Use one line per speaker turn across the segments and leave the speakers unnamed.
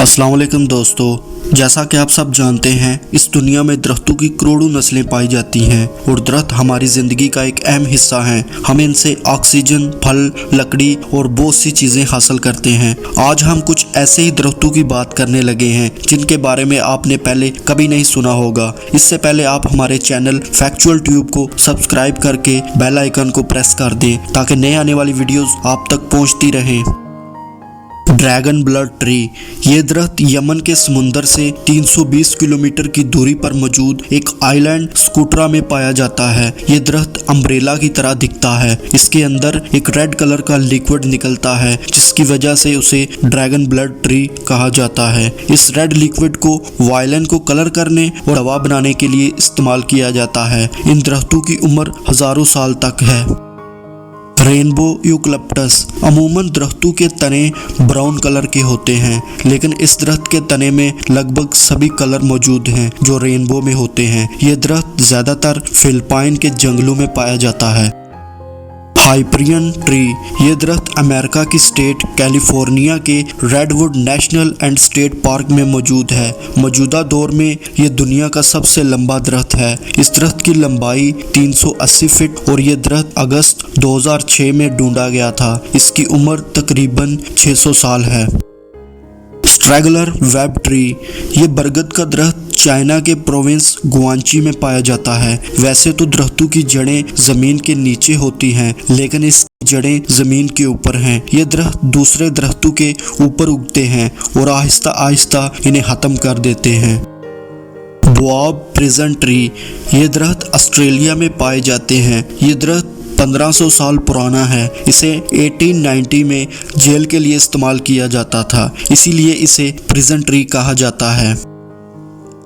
अस्सलाम वालेकुम दोस्तों, जैसा कि आप सब जानते हैं इस दुनिया में दरख्तों की करोड़ों नस्लें पाई जाती हैं और दरख्त हमारी ज़िंदगी का एक अहम हिस्सा हैं। हम इनसे ऑक्सीजन, फल, लकड़ी और बहुत सी चीज़ें हासिल करते हैं। आज हम कुछ ऐसे ही दरख्तों की बात करने लगे हैं जिनके बारे में आपने पहले कभी नहीं सुना होगा। इससे पहले आप हमारे चैनल फैक्चुअल ट्यूब को सब्सक्राइब करके बेल आइकन को प्रेस कर दें ताकि नए आने वाली वीडियोज़ आप तक पहुँचती रहें। ड्रैगन ब्लड ट्री, ये दरख्त यमन के समुंदर से 320 किलोमीटर की दूरी पर मौजूद एक आइलैंड स्कूटरा में पाया जाता है। ये दरख्त अम्ब्रेला की तरह दिखता है। इसके अंदर एक रेड कलर का लिक्विड निकलता है जिसकी वजह से उसे ड्रैगन ब्लड ट्री कहा जाता है। इस रेड लिक्विड को वायलिन को कलर करने और दवा बनाने के लिए इस्तेमाल किया जाता है। इन दरख्तों की उम्र हजारों साल तक है। रेनबो यूकलिप्टस, अमूमन दरख्तों के तने ब्राउन कलर के होते हैं, लेकिन इस दरख्त के तने में लगभग सभी कलर मौजूद हैं जो रेनबो में होते हैं। ये दरख्त ज़्यादातर फिलिपाइन के जंगलों में पाया जाता है। हाइपरियन ट्री, ये दरख्त अमेरिका की स्टेट कैलिफोर्निया के redwood national and state park में मौजूद है। मौजूदा दौर में ये दुनिया का सबसे लंबा दरख्त है। इस दरख्त की लंबाई 380 फीट और ये दरख्त अगस्त 2006 में ढूंढा गया था। इसकी उम्र तकरीबन 600 साल है। स्ट्रैगलर वेब ट्री, ये बरगद का दरख्त चाइना के प्रोविंस गुआंची में पाया जाता है। वैसे तो दरख्तों की जड़ें जमीन के नीचे होती हैं, लेकिन इसकी जड़ें जमीन के ऊपर हैं। ये दरख्त दूसरे दरख्तों के ऊपर उगते हैं और आहिस्ता आहिस्ता इन्हें ख़त्म कर देते हैं। बोआब प्रिजन ट्री, ये दरख्त ऑस्ट्रेलिया में पाए जाते हैं। ये दरख्त 1500 साल पुराना है। इसे 1890 में जेल के लिए इस्तेमाल किया जाता था, इसीलिए इसे प्रिजन ट्री कहा जाता है।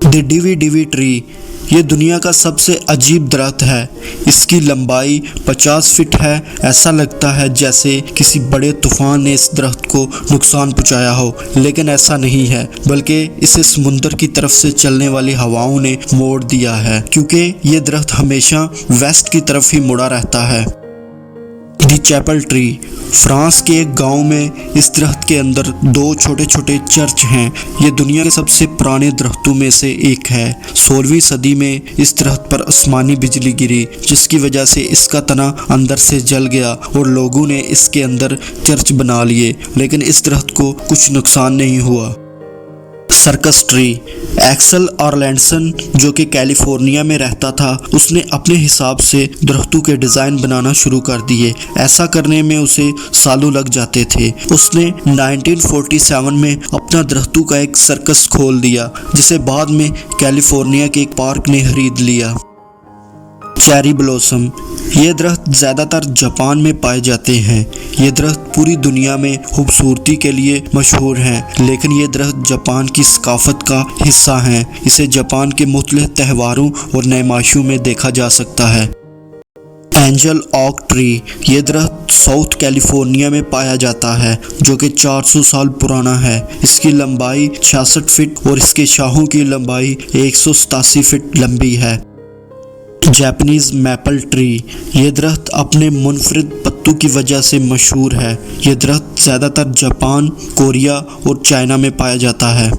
द डिवी ट्री, ये दुनिया का सबसे अजीब दरख्त है। इसकी लंबाई 50 फीट है। ऐसा लगता है जैसे किसी बड़े तूफान ने इस दरख्त को नुकसान पहुंचाया हो, लेकिन ऐसा नहीं है, बल्कि इसे समुंदर की तरफ से चलने वाली हवाओं ने मोड़ दिया है, क्योंकि ये दरख्त हमेशा वेस्ट की तरफ ही मुड़ा रहता है। दी चैपल ट्री, फ्रांस के एक गांव में इस दरख्त के अंदर 2 छोटे छोटे चर्च हैं। ये दुनिया के सबसे पुराने दरख्तों में से एक है। 16वीं सदी में इस दरख्त पर आसमानी बिजली गिरी, जिसकी वजह से इसका तना अंदर से जल गया और लोगों ने इसके अंदर चर्च बना लिए, लेकिन इस दरख्त को कुछ नुकसान नहीं हुआ। सर्कस ट्री, एक्सल ऑरलैंडसन जो कि कैलिफोर्निया में रहता था, उसने अपने हिसाब से दरख्तों के डिज़ाइन बनाना शुरू कर दिए। ऐसा करने में उसे सालों लग जाते थे। उसने 1947 में अपना दरख्तों का एक सर्कस खोल दिया, जिसे बाद में कैलिफोर्निया के एक पार्क ने खरीद लिया। चेरी ब्लॉसम, ये दरख्त ज़्यादातर जापान में पाए जाते हैं। ये दरख्त पूरी दुनिया में खूबसूरती के लिए मशहूर हैं, लेकिन ये दरख्त जापान की सकाफत का हिस्सा हैं। इसे जापान के मुख्तलिफ त्योहारों और नयमाशों में देखा जा सकता है। एंजल ऑक ट्री, ये दरख्त साउथ कैलिफोर्निया में पाया जाता है, जो कि 400 साल पुराना है। इसकी लंबाई 66 फीट और इसके शाखों की लंबाई 187 फीट लंबी है। जापानीज मैपल ट्री, ये दरख्त अपने मुनफरिद पत्तों की वजह से मशहूर है। ये दरख्त ज़्यादातर जापान, कोरिया और चाइना में पाया जाता है।